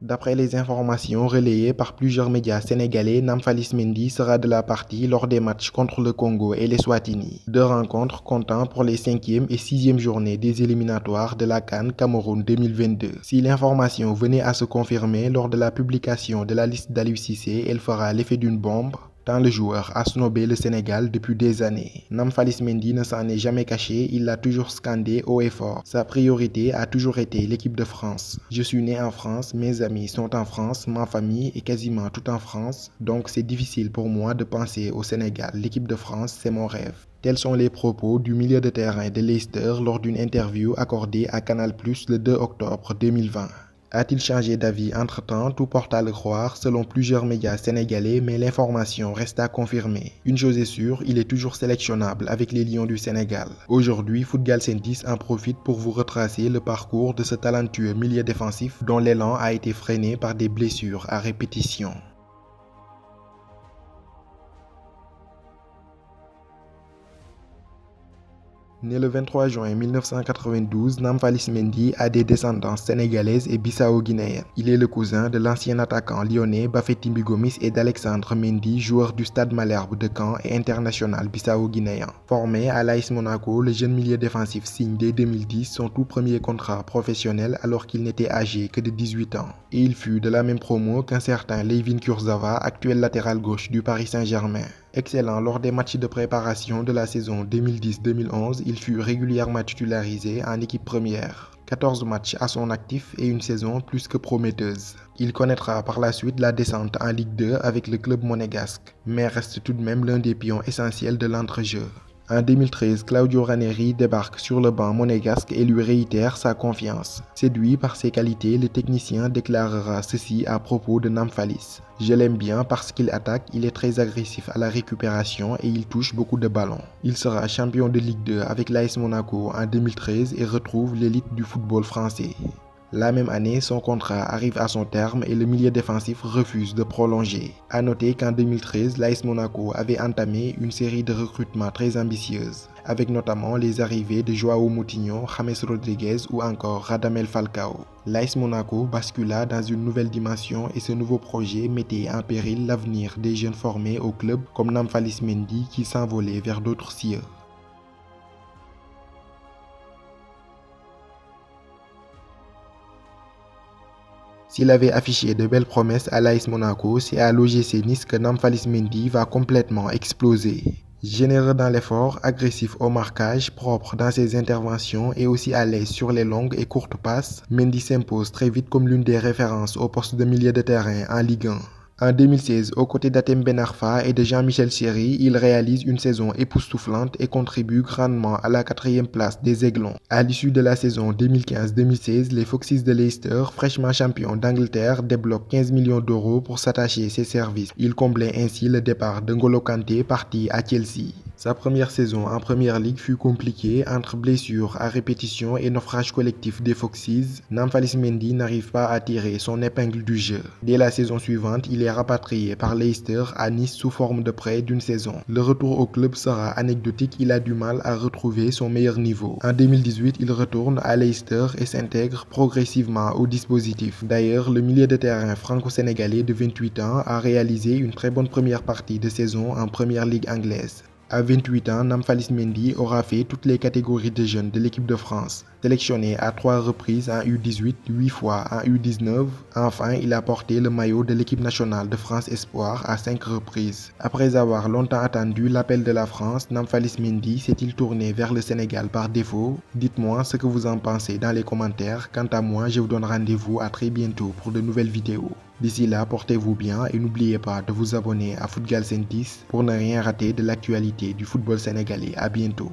D'après les informations relayées par plusieurs médias sénégalais, Namphalis Mendy sera de la partie lors des matchs contre le Congo et l'Eswatini. Deux rencontres comptant pour les 5e et 6e journées des éliminatoires de la CAN Cameroun 2022. Si l'information venait à se confirmer lors de la publication de la liste d'Aliou Cissé, elle fera l'effet d'une bombe, tant le joueur a snobé le Sénégal depuis des années. Namphalis Mendy ne s'en est jamais caché, il l'a toujours scandé haut et fort. Sa priorité a toujours été l'équipe de France. Je suis né en France, mes amis sont en France, ma famille est quasiment toute en France, donc c'est difficile pour moi de penser au Sénégal. L'équipe de France, c'est mon rêve. Tels sont les propos du milieu de terrain de Leicester lors d'une interview accordée à Canal+ le 2 octobre 2020. A-t-il changé d'avis entre-temps? Tout porte à le croire selon plusieurs médias sénégalais, mais l'information reste à confirmer. Une chose est sûre, il est toujours sélectionnable avec les Lions du Sénégal. Aujourd'hui, Footgalsen 10 en profite pour vous retracer le parcours de ce talentueux milieu défensif dont l'élan a été freiné par des blessures à répétition. Né le 23 juin 1992, Namphalis Mendy a des descendances sénégalaises et bissau-guinéennes. Il est le cousin de l'ancien attaquant lyonnais Bafétimbi Gomis et d'Alexandre Mendy, joueur du Stade Malherbe de Caen et international bissau-guinéen. Formé à l'AS Monaco, le jeune milieu défensif signe dès 2010 son tout premier contrat professionnel alors qu'il n'était âgé que de 18 ans. Et il fut de la même promo qu'un certain Layvin Kurzawa, actuel latéral gauche du Paris Saint-Germain. Excellent lors des matchs de préparation de la saison 2010-2011, il fut régulièrement titularisé en équipe première. 14 matchs à son actif et une saison plus que prometteuse. Il connaîtra par la suite la descente en Ligue 2 avec le club monégasque, mais reste tout de même l'un des pions essentiels de l'entrejeu. En 2013, Claudio Ranieri débarque sur le banc monégasque et lui réitère sa confiance. Séduit par ses qualités, le technicien déclarera ceci à propos de Namphalis. « Je l'aime bien parce qu'il attaque, il est très agressif à la récupération et il touche beaucoup de ballons. Il sera champion de Ligue 2 avec l'AS Monaco en 2013 et retrouve l'élite du football français. » La même année, son contrat arrive à son terme et le milieu défensif refuse de prolonger. À noter qu'en 2013, l'AS Monaco avait entamé une série de recrutements très ambitieuses, avec notamment les arrivées de Joao Moutinho, James Rodriguez ou encore Radamel Falcao. L'AS Monaco bascula dans une nouvelle dimension et ce nouveau projet mettait en péril l'avenir des jeunes formés au club comme Namphalis Mendy qui s'envolait vers d'autres cieux. S'il avait affiché de belles promesses à l'AS Monaco, c'est à l'OGC Nice que Namphalis Mendy va complètement exploser. Généreux dans l'effort, agressif au marquage, propre dans ses interventions et aussi à l'aise sur les longues et courtes passes, Mendy s'impose très vite comme l'une des références au poste de milieu de terrain en Ligue 1. En 2016, aux côtés d'Hatem Ben Arfa et de Jean-Michel Seri, il réalise une saison époustouflante et contribue grandement à la 4e place des Aiglons. À l'issue de la saison 2015-2016, les Foxes de Leicester, fraîchement champions d'Angleterre, débloquent 15 millions d'euros pour s'attacher ses services. Il comblait ainsi le départ d'Ngolo Kanté parti à Chelsea. Sa première saison en Première Ligue fut compliquée entre blessures à répétition et naufrage collectif des Foxes. Namphalis Mendy n'arrive pas à tirer son épingle du jeu. Dès la saison suivante, il est rapatrié par Leicester à Nice sous forme de prêt d'une saison. Le retour au club sera anecdotique, il a du mal à retrouver son meilleur niveau. En 2018, il retourne à Leicester et s'intègre progressivement au dispositif. D'ailleurs, le milieu de terrain franco-sénégalais de 28 ans a réalisé une très bonne première partie de saison en Première Ligue anglaise. À 28 ans, Namphalis Mendy aura fait toutes les catégories de jeunes de l'équipe de France. Sélectionné à 3 reprises en U18, 8 fois en U19, enfin il a porté le maillot de l'équipe nationale de France Espoir à 5 reprises. Après avoir longtemps attendu l'appel de la France, Namphalis Mendy s'est-il tourné vers le Sénégal par défaut? Dites-moi ce que vous en pensez dans les commentaires. Quant à moi, je vous donne rendez-vous à très bientôt pour de nouvelles vidéos. D'ici là, portez-vous bien et n'oubliez pas de vous abonner à Footgalsen 10 pour ne rien rater de l'actualité du football sénégalais. À bientôt.